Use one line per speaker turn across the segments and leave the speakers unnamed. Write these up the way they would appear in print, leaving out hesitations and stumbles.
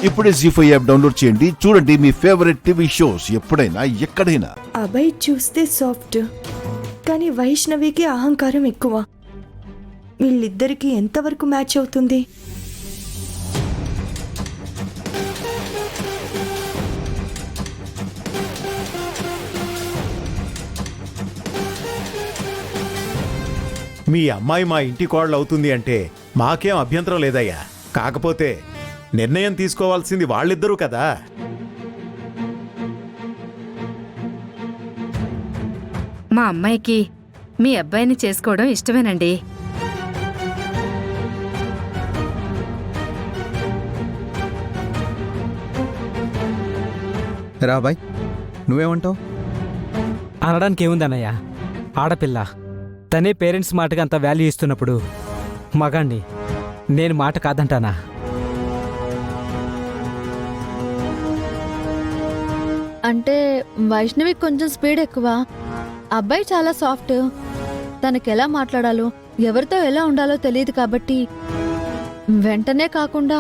ఇప్పుడే జీ5 app download చేయండి. చూడండి మీ ఫేవరెట్ టీవీ షోస్ ఎప్పుడైనా ఎక్కడైనా.
అభయ్ చూస్తే సాఫ్ట్, కానీ వైష్ణవికి అహంకారం ఎక్కువ. వీళ్ళిద్దరికి ఎంతవరకు మ్యాచ్ అవుతుంది?
మీ అమ్మాయి మా ఇంటి కోడలు అవుతుంది అంటే మాకేం అభ్యంతరం లేదయ్యా. కాకపోతే నిర్ణయం తీసుకోవాల్సింది వాళ్ళిద్దరూ కదా.
మా అమ్మాయికి మీ అబ్బాయిని చేసుకోవడం ఇష్టమేనండి.
రాబాయ్, నువ్వేమంటావు?
అనడానికి ఏముందన్నయ్య, ఆడపిల్ల తనే పేరెంట్స్ మాటకి అంత వాల్యూ ఇస్తున్నప్పుడు మగాణ్ణి నేను మాట కాదంటానా?
అంటే వైష్ణవి కొంచెం స్పీడ్ ఎక్కువ, అబ్బాయి చాలా సాఫ్ట్. తనకెలా మాట్లాడాలో, ఎవరితో ఎలా ఉండాలో తెలియదు కాబట్టి వెంటనే కాకుండా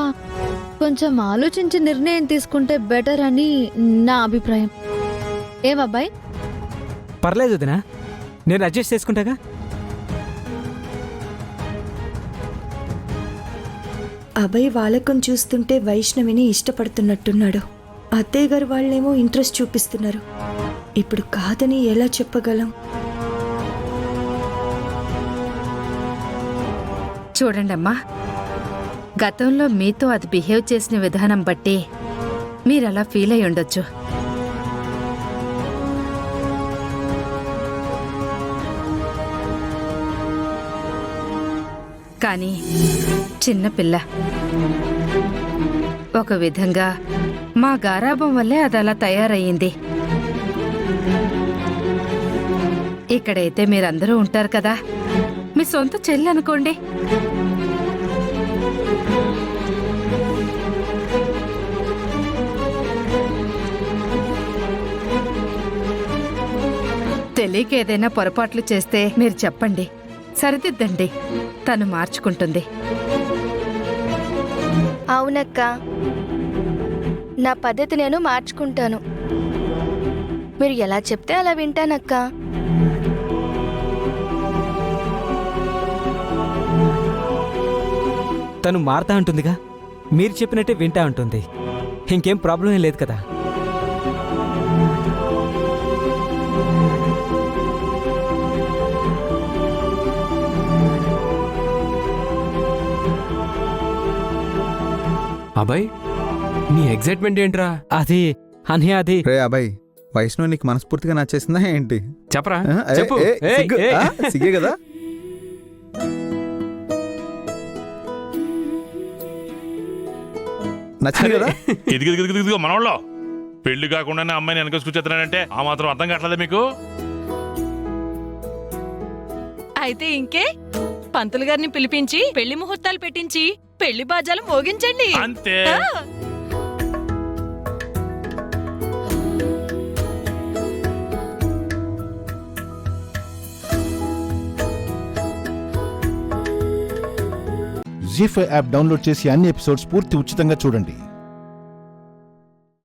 కొంచెం ఆలోచించి నిర్ణయం తీసుకుంటే బెటర్ అని నా అభిప్రాయం. ఏమబ్బాయి?
పర్లేదు వదినా, నేను అడ్జస్ట్ చేసుకుంటాగా.
అభయ్ వాళ్ళకం చూస్తుంటే వైష్ణవిని ఇష్టపడుతున్నట్టున్నాడు. అత్తయ్య గారు వాళ్ళేమో ఇంట్రెస్ట్ చూపిస్తున్నారు. ఇప్పుడు కాదని ఎలా చెప్పగలం?
చూడండమ్మా, గతంలో మీతో అది బిహేవ్ చేసిన విధానం బట్టి మీరలా ఫీల్ అయి ఉండొచ్చు. కానీ చిన్నపిల్ల, ఒక విధంగా మా గారాబం వల్లే అది అలా తయారయ్యింది. ఇక్కడైతే మీరందరూ ఉంటారు కదా, మీ సొంత చెల్లి అనుకోండి. తెలియక ఏదైనా పొరపాట్లు చేస్తే మీరు చెప్పండి, సరిదిద్దండి. తను మార్చుకుంటుంది.
అవునక్క, నా పద్ధతి నేను మార్చుకుంటాను. మీరు ఎలా చెప్తే అలా వింటానక్క.
తను మారుతా అంటుందిగా, మీరు చెప్పినట్టే వింటా ఉంటుంది. ఇంకేం ప్రాబ్లం ఏం లేదు కదా.
అబ్బాయి, నీ ఎగ్జైట్మెంట్ ఏంట్రా?
అది అన్నయ్య, అది
రే అబ్బాయి, వైష్ణవి నీకు మనస్ఫూర్తిగా నచ్చేసిందా ఏంటి?
చెప్పరా,
ఏ,
చెప్పు.
ఏ, సిగ్గు, సిగ్గే కదా. నచ్చింది కదా?
ఇదిగో మనోళ్ళో పెళ్లి కాకుండానే అమ్మాయిని వెనకేసుకొచ్చేస్తున్నానంటే ఆ మాత్రం అర్థం కావట్లేదు మీకు?
అయితే ఇంకే పంతులు గారిని పిలిపించి పెళ్లి ముహూర్తాలు పెట్టించి పెళ్లి బాజాలు మోగించండి.
అంతే.
జీ5 యాప్ డౌన్లోడ్ చేసి అన్ని ఎపిసోడ్స్ పూర్తి ఉచితంగా చూడండి.